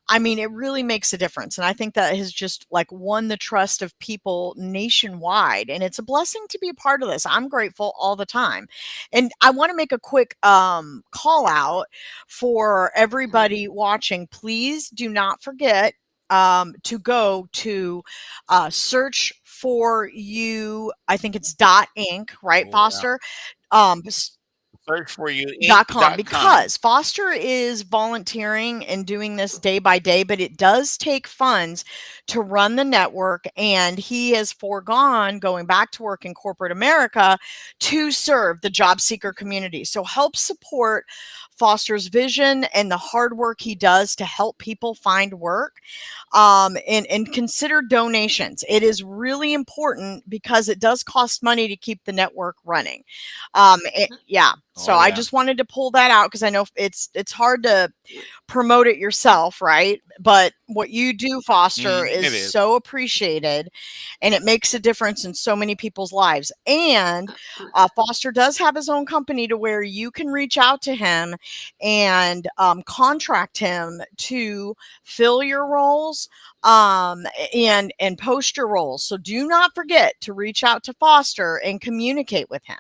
I mean, it really makes a difference. And I think that has just like won the trust of people nationwide. And it's a blessing to be a part of this. I'm grateful all the time. And I want to make a quick call out for Mhm. everybody watching. Please do not forget to go to search for you. I think it's .inc, right, Oh, yeah. Foster? S- Search for you .com, inc.com. because Foster is volunteering and doing this day by day, but it does take funds to run the network, and he has foregone going back to work in corporate America to serve the job seeker community. So help support Foster's vision and the hard work he does to help people find work. And consider donations. It is really important because it does cost money to keep the network running. Yeah. So Oh, I yeah. just wanted to pull that out because I know it's hard to promote it yourself, right? But what you do, Foster, It is is. so appreciated, and it makes a difference in so many people's lives. And Foster does have his own company to where you can reach out to him and contract him to fill your roles and post your roles. So do not forget to reach out to Foster and communicate with him.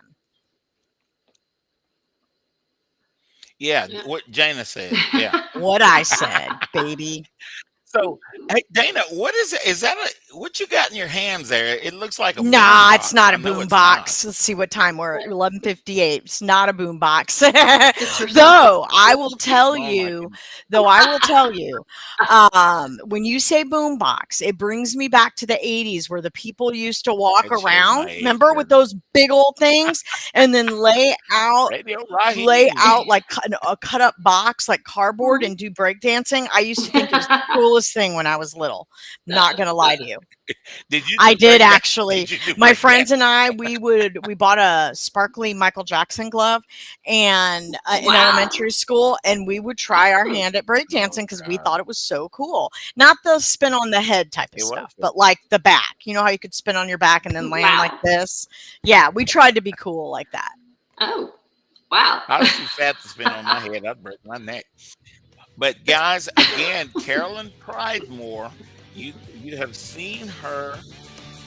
Yeah, Yeah. what Jana said. Yeah. What I said, baby. So, hey, Dana, what is it? Is that what you got in your hands there? It looks like a boom Nah, it's box. not I a know boom it's not. box. Let's see what time we're at. 11:58. It's not a boom box. It's for something. Though I will tell Oh my you, goodness. though I will tell you, when you say boom box, it brings me back to the 80s where the people used to walk That shows around, my age remember, with there. those big old things, and then lay out Radio Raheem. like a cut up box like cardboard and do breakdancing. I used to think it was the coolest thing when I was little. Not gonna lie to you. Did you I do did break actually. Did you do My break friends and I, we bought a sparkly Michael Jackson glove and in Wow. elementary school, and we would try our hand at breakdancing because we thought it was so cool. Not the spin on the head type of It was stuff, cool. but like the back. You know how you could spin on your back and then land like Wow. this? Yeah, we tried to be cool like that. Oh, wow. I was too fat to spin on my head. I'd break my neck. But guys, again, Carolyn Pridemore, you have seen her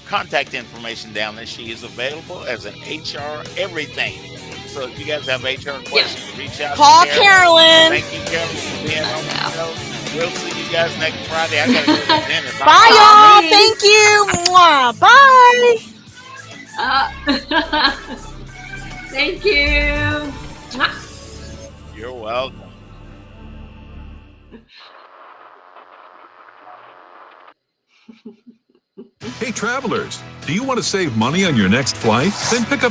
contact information down there. She is available as an HR everything. So if you guys have HR questions, reach out Call to Carolyn. Thank you, Carolyn, for being on the show. We'll see you guys next Friday. I gotta go to dinner. Bye, Call y'all. me. Thank you. Mwah. Bye. Thank you. Mwah. You're welcome. Hey, travelers, do you want to save money on your next flight? Then pick up